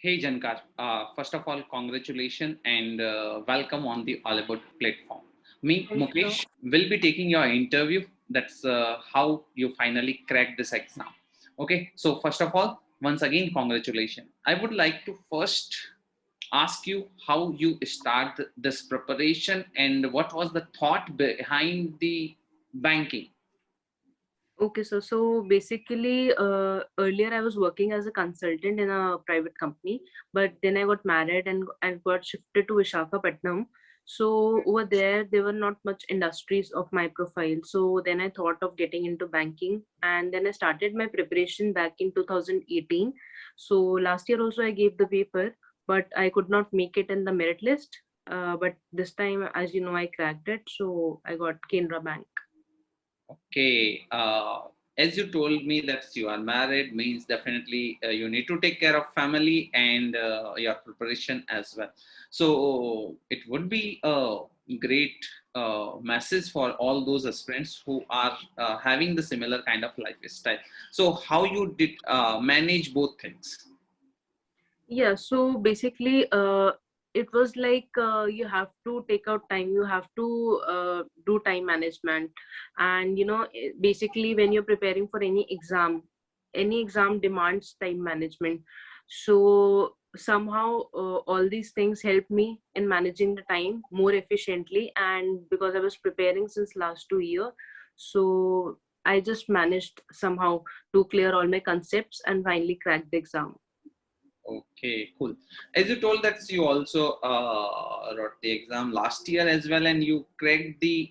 Hey Jhankar, first of all, congratulations and welcome on the Oliveboard platform. Me, Thank you. Mukesh, will be taking your interview. That's how you finally cracked this exam. Okay, so first of all, once again, congratulations. I would like to first ask you how you start this preparation and what was the thought behind the banking. Okay, so basically, earlier I was working as a consultant in a private company, but then I got married and I got shifted to Visakhapatnam. So over there were not much industries of my profile. So then I thought of getting into banking, and then I started my preparation back in 2018. So last year also I gave the paper, but I could not make it in the merit list. But this time, as you know, I cracked it. So I got Canara Bank. Okay, as you told me that you are married means definitely you need to take care of family and your preparation as well. So it would be a great message for all those aspirants who are having the similar kind of lifestyle. So how you did manage both things? Yeah, so basically, it was like you have to take out time, you have to do time management. And, basically, when you're preparing for any exam demands time management. So somehow, all these things helped me in managing the time more efficiently. And because I was preparing since last 2 years, so I just managed somehow to clear all my concepts and finally crack the exam. Okay, cool. As you told that you also wrote the exam last year as well, and you cracked the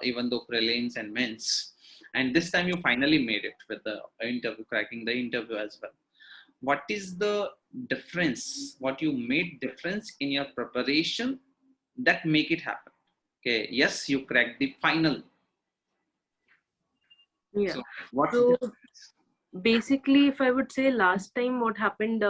even though prelims and mains, and this time you finally made it with the interview, cracking the interview as well. What is the difference? What you made difference in your preparation that make it happen? Okay, yes, you cracked the final. Yeah. So what's the So basically, if I would say last time what happened,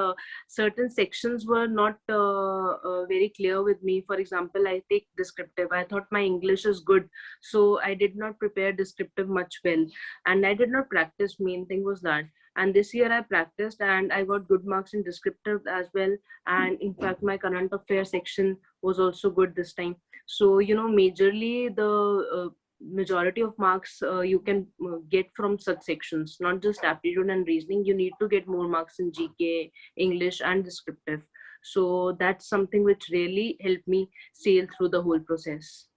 certain sections were not very clear with me. For example, I take descriptive. I thought my English is good, so I did not prepare descriptive much well, and I did not practice. Main thing was that. And this year I practiced and I got good marks in descriptive as well. And in fact, my current affairs section was also good this time. So majorly the majority of marks you can get from such sections, not just aptitude and reasoning. You need to get more marks in GK, English, and descriptive. So that's something which really helped me sail through the whole process.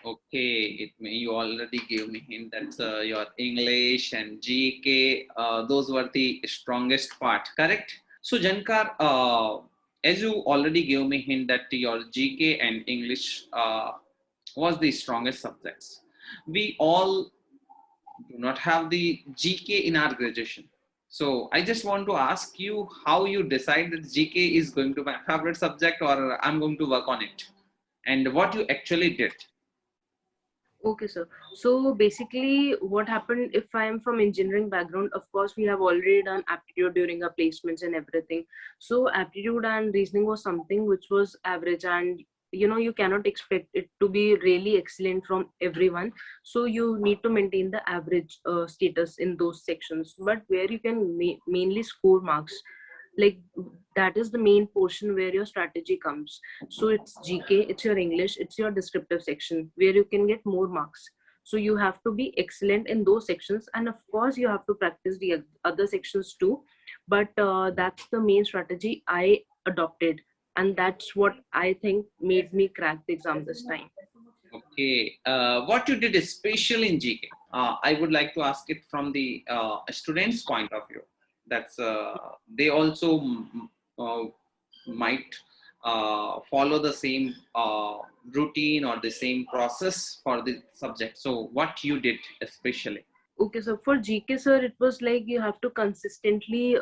Okay, it may you already gave me hint that your English and GK, those were the strongest part, correct? So Jankar, as you already gave me hint that your GK and English was the strongest subjects. We all do not have the GK in our graduation. So I just want to ask you how you decide that GK is going to be my favorite subject or I'm going to work on it and what you actually did. Okay, sir. So basically, what happened, if I am from engineering background, of course, we have already done aptitude during our placements and everything. So aptitude and reasoning was something which was average, and you cannot expect it to be really excellent from everyone. So you need to maintain the average status in those sections. But where you can mainly score marks, like that is the main portion where your strategy comes. So it's GK, it's your English, it's your descriptive section where you can get more marks. So you have to be excellent in those sections, and of course you have to practice the other sections too. But that's the main strategy I adopted, and that's what I think made me crack the exam this time. Okay, what you did special in GK? I would like to ask it from the students' point of view. That's they also might follow the same routine or the same process for the subject. So, what you did especially? Okay, so for GK, sir, it was like you have to consistently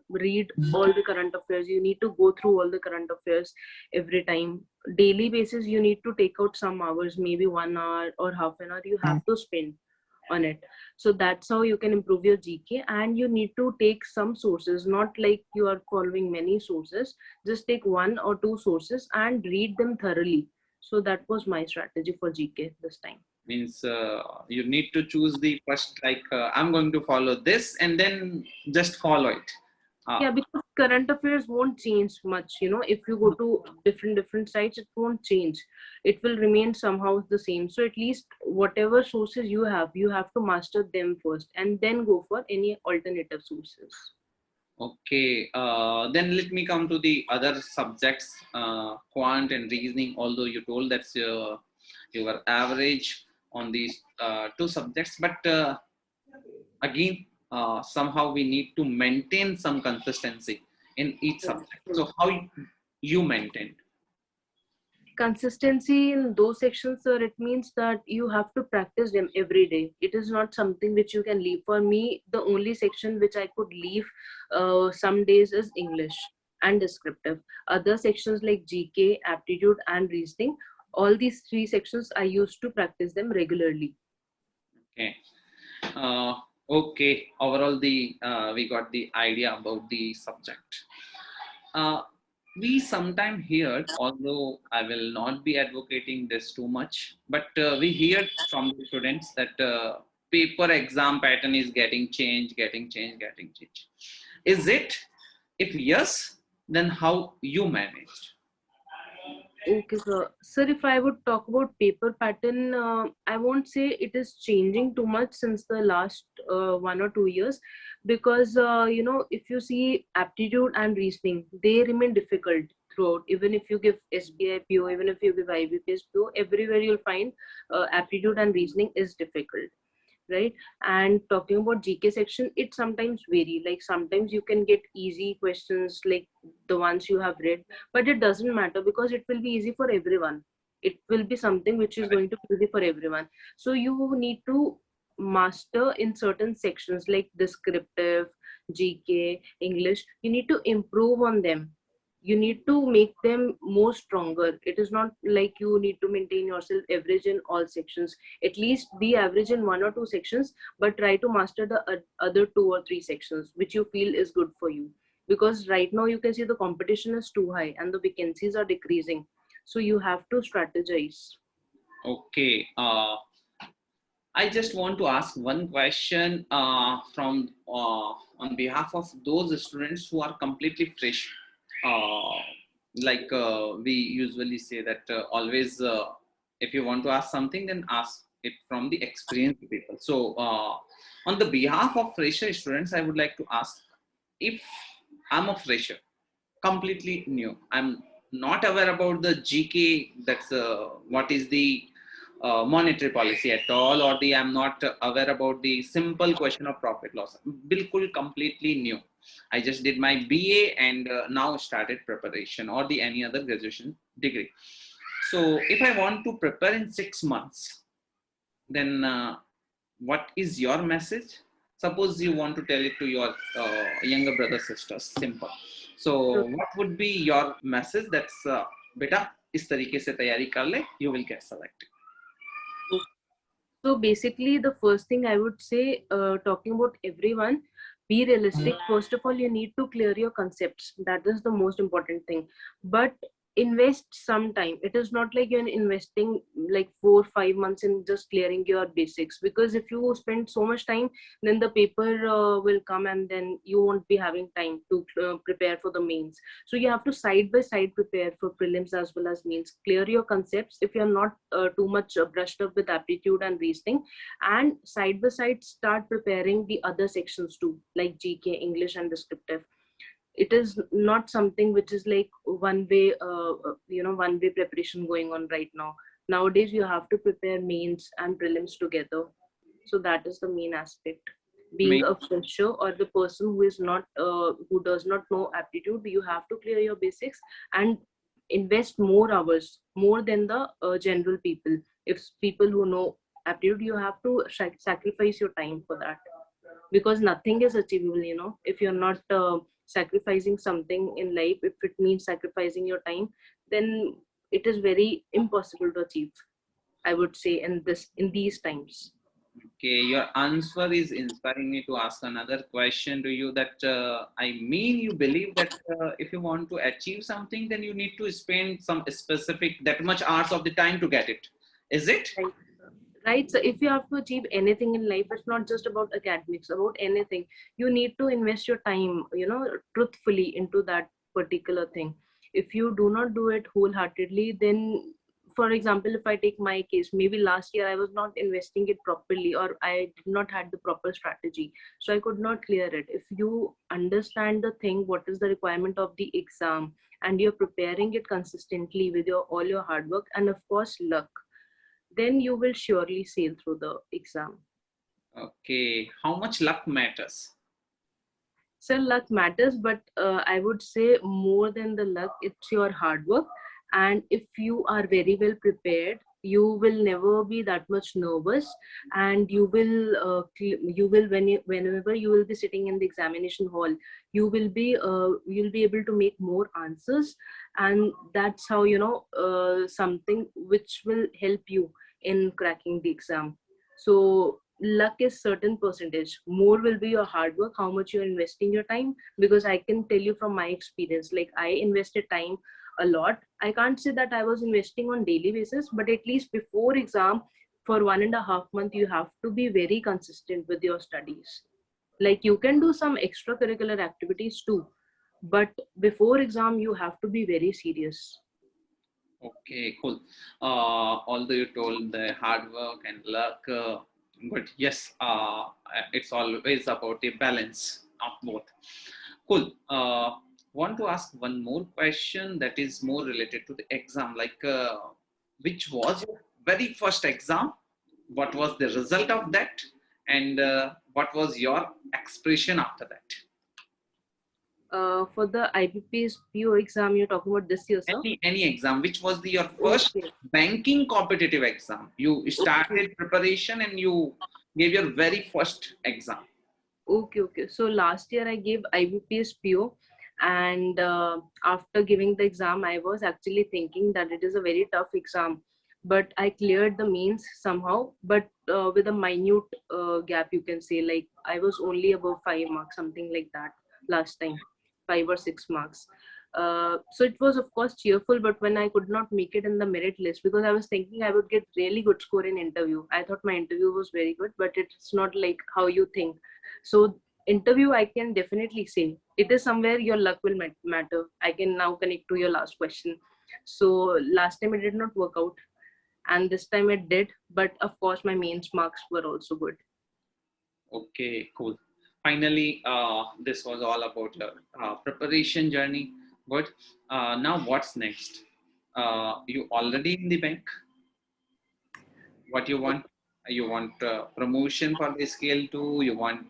read all the current affairs. You need to go through all the current affairs every time. Daily basis, you need to take out some hours, maybe 1 hour or half an hour. You have to spend on it. So that's how you can improve your GK. And you need to take some sources, not like you are following many sources. Just take one or two sources and read them thoroughly. So that was my strategy for GK this time. Means you need to choose the first, like I'm going to follow this and then just follow it. Yeah, Uh, because current affairs won't change much, if you go to different sites, it won't change. It will remain somehow the same. So at least whatever sources you have to master them first and then go for any alternative sources. Okay, then let me come to the other subjects, quant and reasoning. Although you told that's your average on these two subjects, but again, somehow we need to maintain some consistency in each subject. So how you maintain? Consistency in those sections, sir, it means that you have to practice them every day. It is not something which you can leave. For me, the only section which I could leave some days is English and descriptive. Other sections like GK, aptitude and reasoning, all these three sections I used to practice them regularly. Okay. Okay. Overall, we got the idea about the subject. We sometimes hear, although I will not be advocating this too much, but we hear from the students that paper exam pattern is getting changed. Is it? If yes, then how you managed? Okay, sir. Sir, if I would talk about paper pattern, I won't say it is changing too much since the last 1 or 2 years, because if you see aptitude and reasoning, they remain difficult throughout. Even if you give SBI PO, even if you give IBPS PO, everywhere you'll find aptitude and reasoning is difficult, right? And talking about GK section, it sometimes vary. Like sometimes you can get easy questions like the ones you have read, but it doesn't matter because it will be easy for everyone. It will be something which is going to be easy for everyone. So you need to master in certain sections like descriptive, GK, English. You need to improve on them. You need to make them more stronger. It is not like you need to maintain yourself average in all sections. At least be average in 1 or 2 sections, but try to master the other 2 or 3 sections which you feel is good for you. Because right now you can see the competition is too high and the vacancies are decreasing, so you have to strategize. Okay. I just want to ask one question from on behalf of those students who are completely fresh. Uh, we usually say that always, if you want to ask something, then ask it from the experienced people. So, on the behalf of fresher students, I would like to ask, if I'm a fresher, completely new, I'm not aware about the GK. That's what is the monetary policy at all, or the I'm not aware about the simple question of profit loss. Bilkul completely new. I just did my BA and now started preparation or the any other graduation degree. So if I want to prepare in 6 months, then what is your message? Suppose you want to tell it to your younger brother sisters. Simple. So what would be your message? That's beta इस तरीके से तैयारी कर ले, you will get selected. So basically, the first thing I would say, talking about everyone, be realistic. First of all, you need to clear your concepts. That is the most important thing. But invest some time. It is not like you're investing like 4 or 5 months in just clearing your basics. Because if you spend so much time, then the paper will come and then you won't be having time to prepare for the mains. So you have to side by side prepare for prelims as well as mains. Clear your concepts if you're not too much brushed up with aptitude and reasoning, and side by side start preparing the other sections too, like GK, English and descriptive. It is not something which is like one way one way preparation going on right now. Nowadays you have to prepare mains and prelims together. So that is the main aspect. Being a fresher or the person who is not who does not know aptitude, you have to clear your basics and invest more hours, more than the general people. If people who know aptitude, you have to sacrifice your time for that, because nothing is achievable, if you're not sacrificing something in life. If it means sacrificing your time, then it is very impossible to achieve, I would say, in these times. Okay, your answer is inspiring me to ask another question to you. That I mean, you believe that if you want to achieve something, then you need to spend some specific that much hours of the time to get it. Is it? right? So if you have to achieve anything in life, it's not just about academics, about anything. You need to invest your time, truthfully into that particular thing. If you do not do it wholeheartedly, then, for example, if I take my case, maybe last year I was not investing it properly, or I did not had the proper strategy, so I could not clear it. If you understand the thing, what is the requirement of the exam, and you're preparing it consistently with your all your hard work and of course luck, then you will surely sail through the exam. Okay, how much luck matters? So luck matters, but I would say more than the luck, it's your hard work. And if you are very well prepared, you will never be that much nervous, and you will whenever you will be sitting in the examination hall, you'll be able to make more answers, and that's how something which will help you in cracking the exam. So luck is certain percentage, more will be your hard work, how much you're investing your time. Because I can tell you from my experience, like I invested time a lot. I can't say that I was investing on daily basis, but at least before exam, for 1.5 months, you have to be very consistent with your studies. Like you can do some extracurricular activities too, but before exam you have to be very serious. Okay, cool. Although you told the hard work and luck, but yes, it's always about a balance of both. Cool. Want to ask one more question that is more related to the exam, like which was your very first exam? What was the result of that? And what was your expression after that? For the IBPS PO exam you're talking about this year, sir? Any exam, which was your first Okay. banking competitive exam? You Okay. started preparation and you gave your very first exam. Okay. So last year I gave IBPS PO, and after giving the exam, I was actually thinking that it is a very tough exam, but I cleared the mains somehow, but with a minute gap, you can say. Like I was only above 5 marks, something like that last time, 5 or 6 marks. So it was of course cheerful, but when I could not make it in the merit list, because I was thinking I would get really good score in interview. I thought my interview was very good, but it's not like how you think. So interview, I can definitely say it is somewhere your luck will matter. I can now connect to your last question. So last time it did not work out, and this time it did. But of course, my mains marks were also good. Okay, cool. Finally, this was all about your preparation journey. But now what's next? You already in the bank? What you want? You want promotion for the scale 2? You want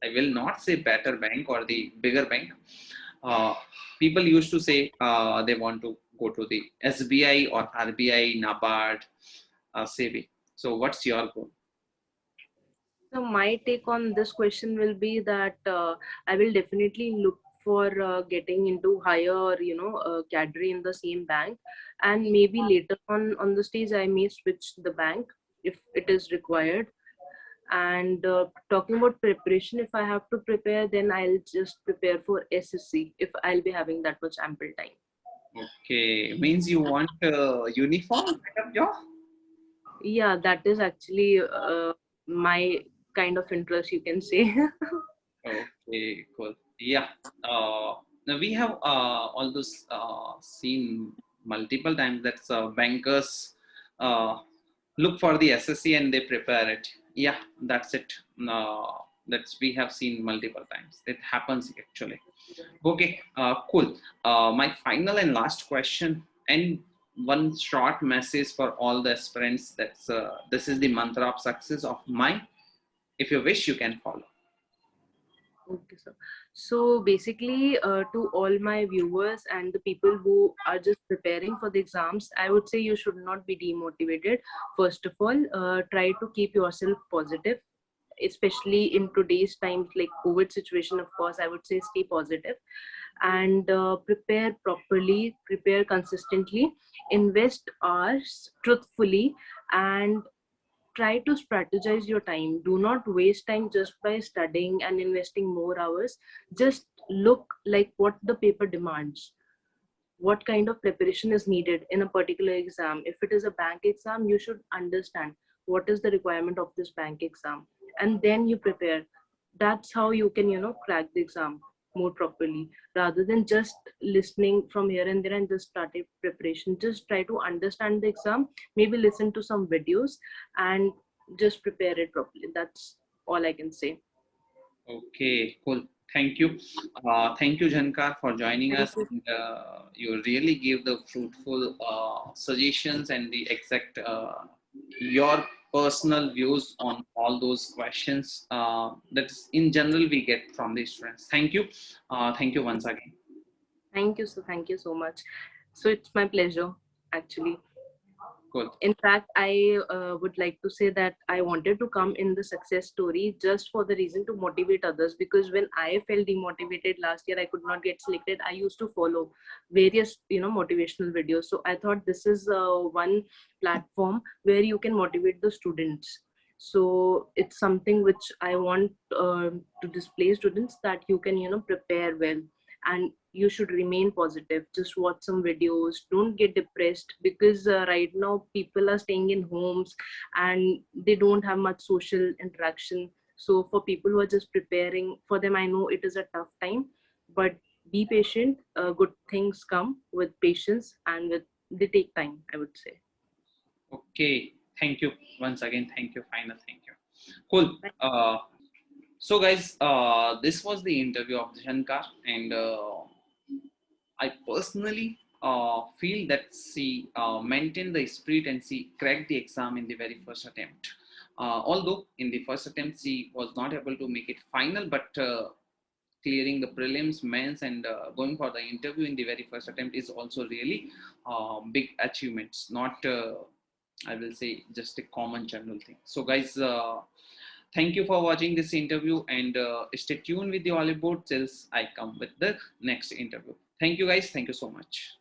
I will not say better bank or the bigger bank. Uh, People used to say they want to go to the SBI or RBI, NABARD, SEBI. So what's your goal? So my take on this question will be that I will definitely look for getting into higher, cadre in the same bank, and maybe later on the stage I may switch the bank if it is required. And talking about preparation, if I have to prepare, then I'll just prepare for SSC if I'll be having that much ample time. Okay, means you want uniform kind of job? Yeah, that is actually my kind of interest, you can say. Okay, cool. Yeah. Now we have all those seen multiple times that bankers uh, look for the SSC and they prepare it. Yeah, that's it. That's we have seen multiple times. It happens actually. Okay, cool. My final and last question, and one short message for all the aspirants. That's this is the mantra of success of mine. If you wish, you can follow. Okay, sir. So basically, to all my viewers and the people who are just preparing for the exams, I would say you should not be demotivated. First of all, try to keep yourself positive, especially in today's times like COVID situation. Of course, I would say stay positive, and prepare properly, prepare consistently, invest hours truthfully, and try to strategize your time. Do not waste time just by studying and investing more hours. Just look like what the paper demands. what kind of preparation is needed in a particular exam. If it is a bank exam, you should understand what is the requirement of this bank exam, and then you prepare. That's how you can, crack the exam more properly, rather than just listening from here and there and just started preparation. Just try to understand the exam, maybe listen to some videos, and just prepare it properly. That's all I can say. Okay, cool. Thank you. Thank you, Jhankar, for joining Thank us. you. And, you really gave the fruitful suggestions and the exact your personal views on all those questions. That's in general we get from the students. Thank you. Thank you once again. Thank you. So thank you so much. So it's my pleasure, actually. Cool. In fact, I would like to say that I wanted to come in the success story just for the reason to motivate others, because when I felt demotivated last year, I could not get selected. I used to follow various, motivational videos. So I thought this is one platform where you can motivate the students. So it's something which I want to display students, that you can, prepare well, and you should remain positive. Just watch some videos, don't get depressed, because right now people are staying in homes and they don't have much social interaction. So for people who are just preparing, for them, I know it is a tough time, but be patient. Good things come with patience, and with they take time, I would say. Okay. Thank you once again. Thank you. Final. Thank you. Cool. So guys, this was the interview of Jhankar, and I personally feel that she maintained the spirit and she cracked the exam in the very first attempt. Although in the first attempt she was not able to make it final, but clearing the prelims, mains, and going for the interview in the very first attempt is also really big achievements. Not, I will say, just a common general thing. So, guys, thank you for watching this interview, and stay tuned with the Oliveboard till I come with the next interview. Thank you, guys. Thank you so much.